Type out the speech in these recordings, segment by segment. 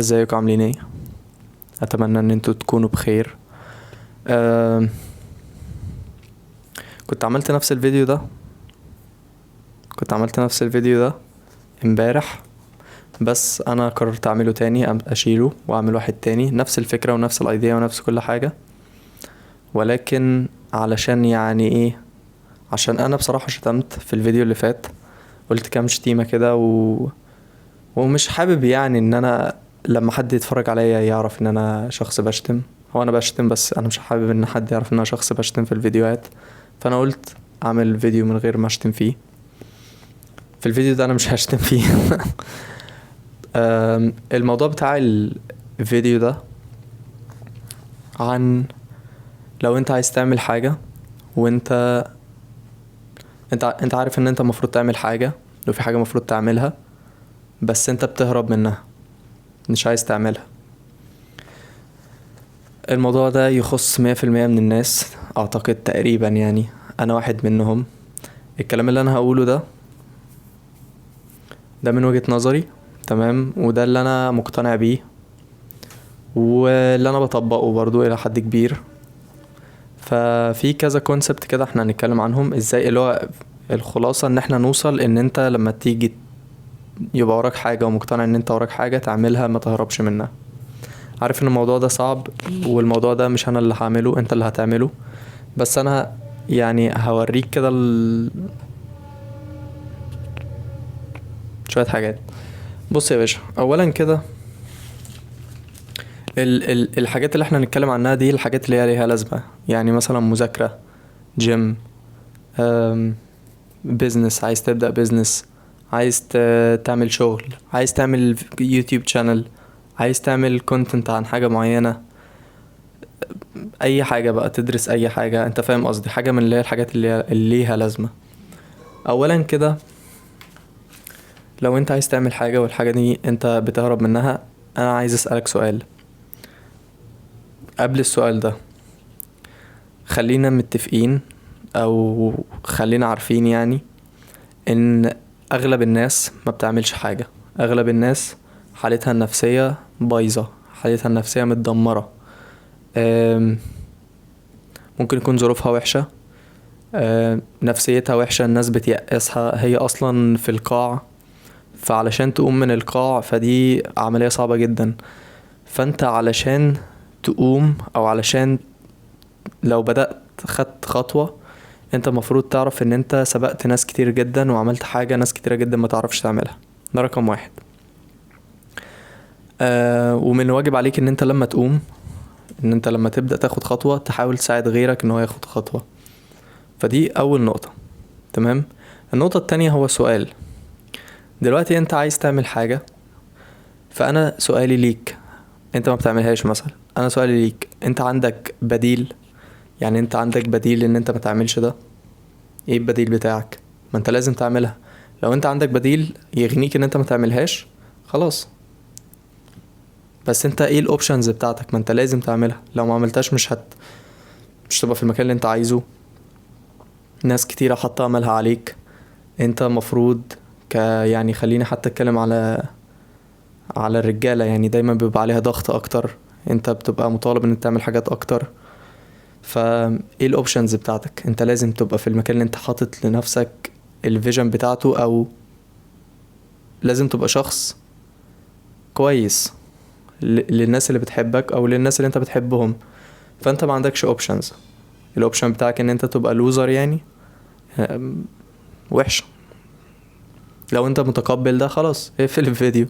ازيكم عاملين ايه؟ اتمنى ان انتوا تكونوا بخير. أه كنت عملت نفس الفيديو ده كنت عملت نفس الفيديو ده امبارح، بس انا قررت اعمله تاني، اشيله واعمل واحد تاني نفس الفكرة ونفس الايديا ونفس كل حاجة. ولكن علشان يعني ايه، عشان انا بصراحة شتمت في الفيديو اللي فات، قلت كام شتيمة كده ومش حابب يعني ان انا لما حد يتفرج عليا يعرف ان انا شخص بشتم. هو انا بشتم، بس انا مش حابب ان حد يعرف ان انا شخص بشتم في الفيديوهات. فانا قلت اعمل فيديو من غير ما اشتم فيه. في الفيديو ده انا مش هشتم فيه. الموضوع بتاع الفيديو ده عن لو انت عايز تعمل حاجة، وانت انت عارف ان انت المفروض تعمل حاجة، لو في حاجة المفروض تعملها بس انت بتهرب منها، مش عايز تعملها. الموضوع ده يخص 100% من الناس اعتقد تقريبا، يعني انا واحد منهم. الكلام اللي انا هقوله ده من وجهة نظري، تمام، وده اللي انا مقتنع بيه واللي انا بطبقه برضو الى حد كبير. ففي كذا كونسبت كده احنا هنتكلم عنهم ازاي، اللي هو الخلاصة ان احنا نوصل ان انت لما تيجي يبقى وراك حاجة ومقتنع ان انت وراك حاجة تعملها، ما تهربش منها. عارف ان الموضوع ده صعب، والموضوع ده مش انا اللي هعمله، انت اللي هتعمله. بس انا يعني هوريك كده شوية حاجات. بص يا باشا، اولا كده الحاجات اللي احنا هنتكلم عنها دي الحاجات اللي هي ليها لازمة، يعني مثلا مذاكرة، جيم، بيزنس، عايز تبدأ بيزنس، عايز تعمل شغل، عايز تعمل يوتيوب شانل، عايز تعمل كونتنت عن حاجة معينة، اي حاجة بقى، تدرس اي حاجة، انت فاهم قصدي، حاجة من اللي هي الحاجات اللي ليها لازمة. اولا كده، لو انت عايز تعمل حاجة والحاجة دي انت بتهرب منها، انا عايز اسألك سؤال. قبل السؤال ده خلينا متفقين، او خلينا عارفين يعني ان اغلب الناس ما بتعملش حاجة. اغلب الناس حالتها النفسية بايظة، حالتها النفسية متدمرة. ممكن يكون ظروفها وحشة، نفسيتها وحشة، الناس بتيأسها، هي اصلا في القاع. فعلشان تقوم من القاع فدي عملية صعبة جدا. فانت علشان تقوم، او علشان لو بدأت خدت خطوة، انت المفروض تعرف ان انت سبقت ناس كتير جدا وعملت حاجة ناس كتيرة جدا ما تعرفش تعملها. ده رقم واحد. ومن الواجب عليك ان انت لما تقوم، ان انت لما تبدأ تاخد خطوة تحاول تساعد غيرك ان هو ياخد خطوة. فدي اول نقطة. تمام. النقطة التانية هو سؤال. دلوقتي انت عايز تعمل حاجة، فانا سؤالي ليك، انت ما بتعملهاش مثلا، انا سؤالي ليك، انت عندك بديل؟ يعني انت عندك بديل ان انت ما تعملش ده؟ ايه البديل بتاعك؟ ما انت لازم تعملها. لو انت عندك بديل يغنيك ان انت ما تعملهاش، خلاص. بس انت ايه الاوبشنز بتاعتك؟ ما انت لازم تعملها. لو ما عملتهاش مش تبقى في المكان اللي انت عايزه. ناس كتيرة حاطة املها عليك. انت مفروض يعني خليني حتى اتكلم على الرجالة، يعني دايما بيبقى عليها ضغط اكتر، انت بتبقى مطالب ان انت تعمل حاجات اكتر. فا ايه الاوبشنز بتاعتك؟ انت لازم تبقى في المكان اللي انت حاطط لنفسك الفيجن بتاعته، او لازم تبقى شخص كويس للناس اللي بتحبك او للناس اللي انت بتحبهم. فانت ما عندكش اوبشنز. الاوبشن بتاعك ان انت تبقى لوزر يعني، وحش. لو انت متقبل ده خلاص اقفل الفيديو.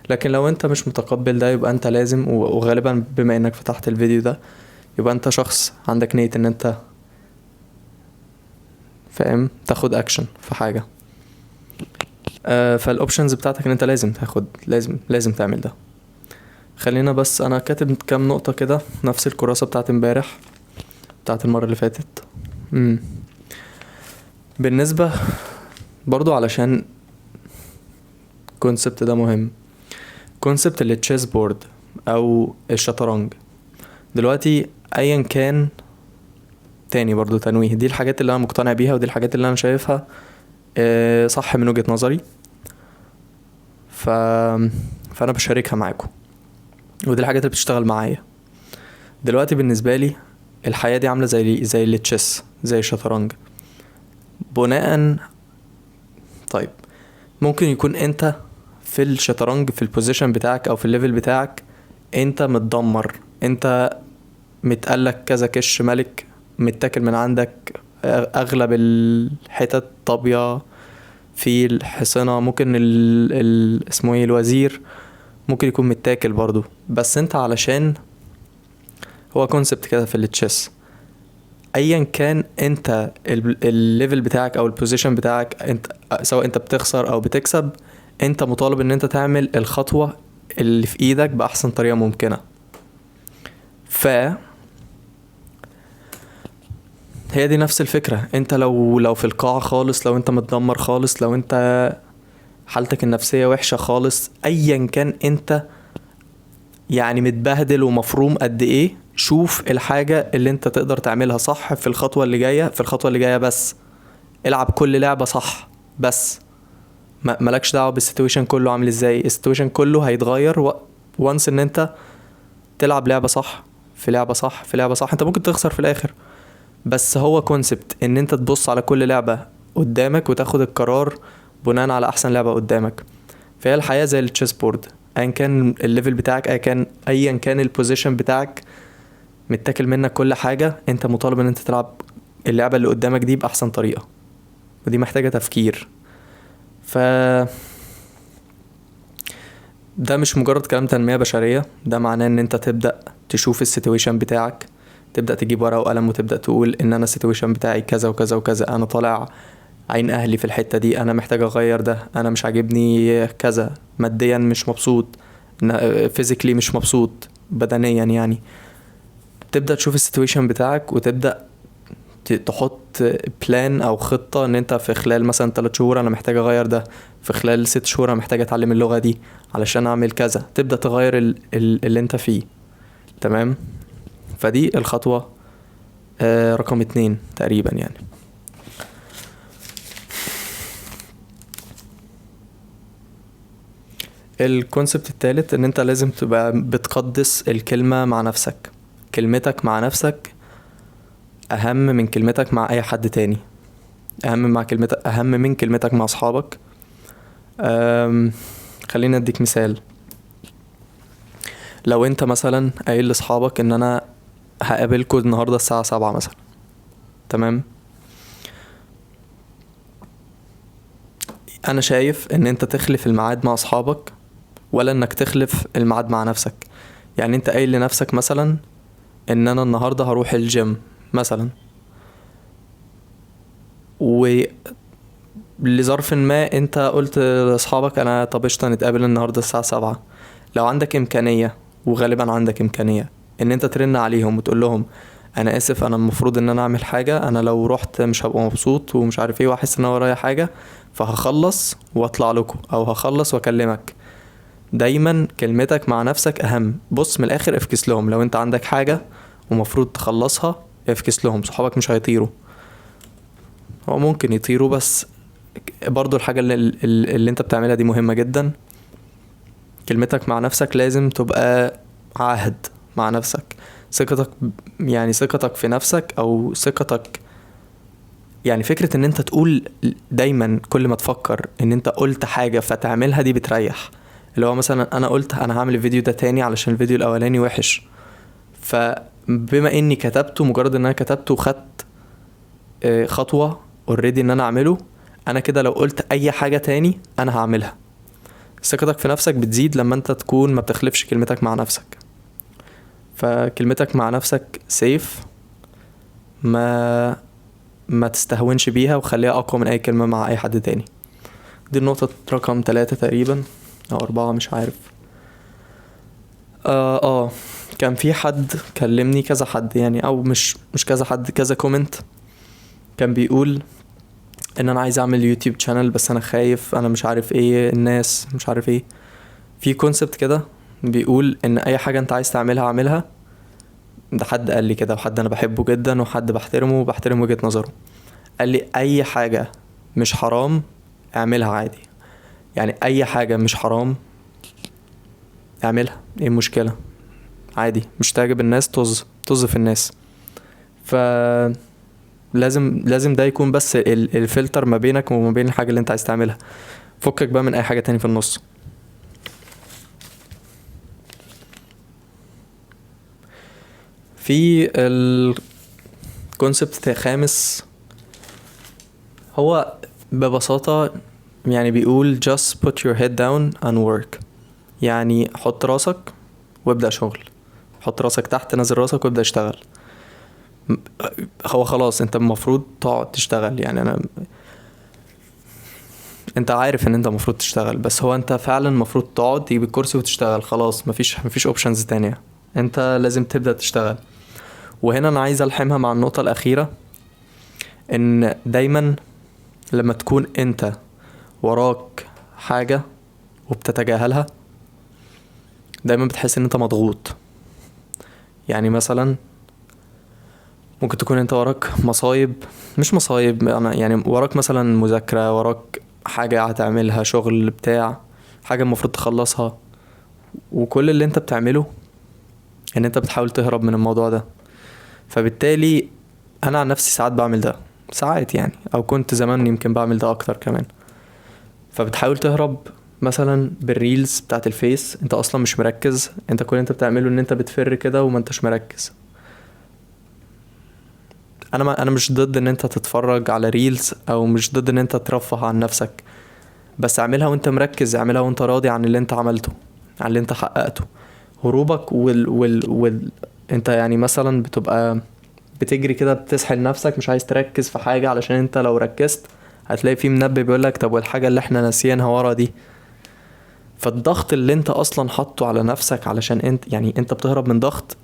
لكن لو انت مش متقبل ده يبقى انت لازم، وغالبا بما انك فتحت الفيديو ده يبقى انت شخص عندك نية ان انت فاهم تاخد اكشن في حاجة. فالاوبشنز بتاعتك ان انت لازم تاخد، لازم تعمل ده. خلينا بس انا كاتب كام نقطة كده، نفس الكراسة بتاعت امبارح، بتاعت المرة اللي فاتت. بالنسبة برضو علشان كونسبت ده مهم، كونسبت التشيس بورد او الشطرنج. دلوقتي ايا كان، تاني برضو تنويه، دي الحاجات اللي انا مقتنع بيها ودي الحاجات اللي انا شايفها صح من وجهة نظري. ف... فانا بشاركها معاكم. ودي الحاجات اللي بتشتغل معايا دلوقتي. بالنسبة لي الحياة دي عاملة زي التشيس، زي الشطرنج. بناء طيب ممكن يكون انت في الشطرنج في البوزيشن بتاعك او في الليفل بتاعك انت متدمر، انت متقلك كذا كش ملك متاكل من عندك، اغلب الحتت طابية في الحصنة، ممكن اسمه ايه الوزير ممكن يكون متاكل برضو. بس انت علشان هو كونسبت كده في التشيس، ايا كان انت الليفل بتاعك او البوزيشن بتاعك، انت سواء انت بتخسر او بتكسب، انت مطالب ان انت تعمل الخطوة اللي في ايدك باحسن طريقة ممكنة. هي دي نفس الفكرة. انت لو في القاع خالص، لو انت متدمر خالص، لو انت حالتك النفسية وحشة خالص، ايا كان انت يعني متبهدل ومفروم قد ايه، شوف الحاجة اللي انت تقدر تعملها صح في الخطوة اللي جاية، في الخطوة اللي جاية بس. العب كل لعبة صح بس، مالكش دعوة بالسيتويشن كله عامل ازاي. السيتويشن كله هيتغير وانس ان انت تلعب لعبة صح في لعبة صح في لعبة صح. انت ممكن تخسر في الاخر، بس هو كونسبت ان انت تبص على كل لعبة قدامك وتاخد القرار بناء على احسن لعبة قدامك. فهي الحياة زي التشيس بورد، ايا كان الليفل بتاعك، ايا كان البوزيشن بتاعك، متاكل منك كل حاجة، انت مطالب ان انت تلعب اللعبة اللي قدامك دي بأحسن طريقة، ودي محتاجة تفكير. ف ده مش مجرد كلام تنمية بشرية، ده معناه ان انت تبدأ تشوف السيتويشن بتاعك، تبدأ تجيب ورقة وقلم وتبدأ تقول ان انا السيتويشن بتاعي كذا وكذا وكذا، انا طالع عين اهلي في الحتة دي، انا محتاج اغير ده، انا مش عاجبني كذا، ماديا مش مبسوط، فيزيكلي مش مبسوط، بدنيا يعني. تبدأ تشوف السيتويشن بتاعك وتبدأ تحط بلان او خطة ان انت في خلال مثلا 3 شهور انا محتاج اغير ده، في خلال 6 شهور انا محتاج اتعلم اللغة دي علشان اعمل كذا. تبدأ تغير اللي انت فيه. تمام. فدي الخطوة رقم 2 تقريبا يعني. الكونسبت الثالث ان انت لازم تبقى بتقدس الكلمة مع نفسك. كلمتك مع نفسك اهم من كلمتك مع اي حد تاني، اهم من كلمتك مع اصحابك. خلينا اديك مثال. لو انت مثلا قايل لاصحابك ان انا هقابلكوا النهارده الساعه 7 مثلا، تمام، انا شايف ان انت تخلف الميعاد مع اصحابك ولا انك تخلف الميعاد مع نفسك. يعني انت قايل لنفسك مثلا ان انا النهارده هروح الجيم مثلا، ولظرف ما انت قلت لاصحابك انا طب قشطه نتقابل النهارده الساعه 7. لو عندك امكانيه، وغالبا عندك امكانيه، ان انت ترن عليهم وتقول لهم انا اسف، انا المفروض ان انا اعمل حاجه، انا لو رحت مش هبقى مبسوط ومش عارف ايه، واحس ان انا ورايا حاجه، فهخلص واطلع لكم، او هخلص واكلمك. دايما كلمتك مع نفسك اهم. بص من الاخر، افكس لهم. لو انت عندك حاجه ومفروض تخلصها، افكس لهم. صحابك مش هيطيروا، هو ممكن يطيروا بس برضو الحاجة اللي انت بتعملها دي مهمة جدا. كلمتك مع نفسك لازم تبقى عهد مع نفسك. ثقتك، يعني ثقتك في نفسك او ثقتك، يعني فكرة ان انت تقول دايما كل ما تفكر ان انت قلت حاجة فتعملها، دي بتريح. اللي هو مثلا انا قلت انا هعمل الفيديو ده تاني علشان الفيديو الاولاني وحش، فبما اني كتبته، مجرد ان انا كتبته وخدت خطوة اوريدي ان انا اعمله، انا كده لو قلت اي حاجة تاني انا هعملها. ثقتك في نفسك بتزيد لما انت تكون ما بتخلفش كلمتك مع نفسك. فكلمتك مع نفسك سيف، ما تستهونش بيها، وخليها اقوى من اي كلمة مع اي حد تاني. دي النقطة رقم 3 تقريبا او 4 مش عارف. كان في حد كلمني، كذا حد يعني، او مش كذا حد، كذا كومنت كان بيقول ان انا عايز اعمل يوتيوب شانل بس انا خايف، انا مش عارف ايه، الناس مش عارف ايه. في كونسبت كده بيقول ان اي حاجة انت عايز تعملها اعملها. ده حد قال لي كده، وحد انا بحبه جدا، وحد بحترمه وبحترم وجهة نظره. قال لي اي حاجة مش حرام اعملها عادي. يعني اي حاجة مش حرام اعملها، ايه المشكلة؟ عادي، مش تعجب الناس، طز في الناس. ف لازم ده يكون بس الفلتر ما بينك وما بين الحاجة اللي انت عايز تعملها. فكك بقى من اي حاجة تاني في النص. في الكونسبت خامس، هو ببساطة يعني بيقول just put your head down and work. يعني حط راسك وابدأ شغل، حط راسك تحت، نزل راسك وابدأ اشتغل. هو خلاص انت المفروض تقعد تشتغل، يعني انت عارف ان انت المفروض تشتغل، بس هو انت فعلا المفروض تقعد تجيب الكرسي وتشتغل. خلاص مفيش اوبشنز تانية، انت لازم تبدأ تشتغل. وهنا انا عايز الحمها مع النقطة الأخيرة، ان دايما لما تكون انت وراك حاجة وبتتجاهلها، دايما بتحس ان انت مضغوط. يعني مثلا ممكن تكون انت وراك مصايب، مش مصايب انا يعني، وراك مثلا مذاكرة، وراك حاجة هتعملها، شغل بتاع، حاجة المفروض تخلصها، وكل اللي انت بتعمله ان انت بتحاول تهرب من الموضوع ده. فبالتالي انا عن نفسي ساعات بعمل ده، ساعات يعني، او كنت زمان يمكن بعمل ده اكتر كمان. فبتحاول تهرب مثلا بالريلز بتاعت الفيس، انت اصلا مش مركز، انت كل اللي انت بتعمله ان انت بتفر كده وما انتش مركز. انا مش ضد ان انت تتفرج على ريلز، او مش ضد ان انت ترفه عن نفسك، بس اعملها وانت مركز، اعملها وانت راضي عن اللي انت عملته، عن اللي انت حققته. هروبك انت يعني مثلا بتبقى بتجري كده، بتسحل نفسك، مش عايز تركز في حاجة، علشان انت لو ركزت هتلاقي في منبه بيقولك طب والحاجة اللي احنا ناسيينها ورا دي. فالضغط اللي انت اصلا حطه على نفسك علشان انت يعني انت بتهرب من ضغط،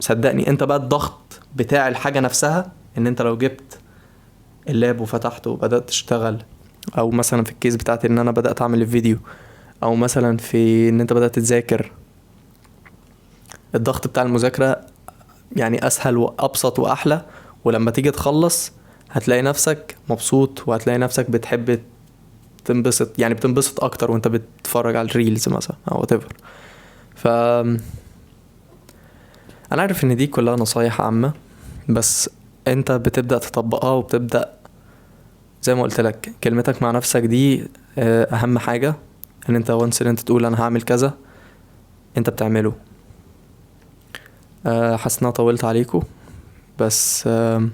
صدقني انت بقى الضغط بتاع الحاجة نفسها، ان انت لو جبت اللاب وفتحته وبدأت تشتغل، او مثلا في الكيس بتاعتي ان انا بدأت اعمل الفيديو، او مثلا في ان انت بدأت تذاكر، الضغط بتاع المذاكرة يعني اسهل وابسط واحلى. ولما تيجي تخلص هتلاقي نفسك مبسوط، وهتلاقي نفسك بتحب تنبسط، يعني بتنبسط اكتر وانت بتتفرج على الريلز مثلا او whatever. ف انا عارف ان دي كلها نصايح عامة، بس انت بتبدأ تطبقها، وبتبدأ زي ما قلت لك كلمتك مع نفسك دي اهم حاجة. ان انت وانس ان انت تقول انا هعمل كذا، انت بتعمله. حاسس ان انا طولت عليكم، بس انا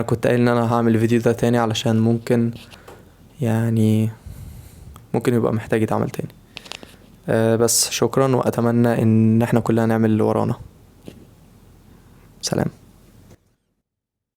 كنت قايل ان انا هعمل الفيديو ده تاني علشان ممكن يعني ممكن يبقى محتاج يتعمل تاني. بس شكرا، واتمنى ان احنا كلنا نعمل اللي ورانا. سلام.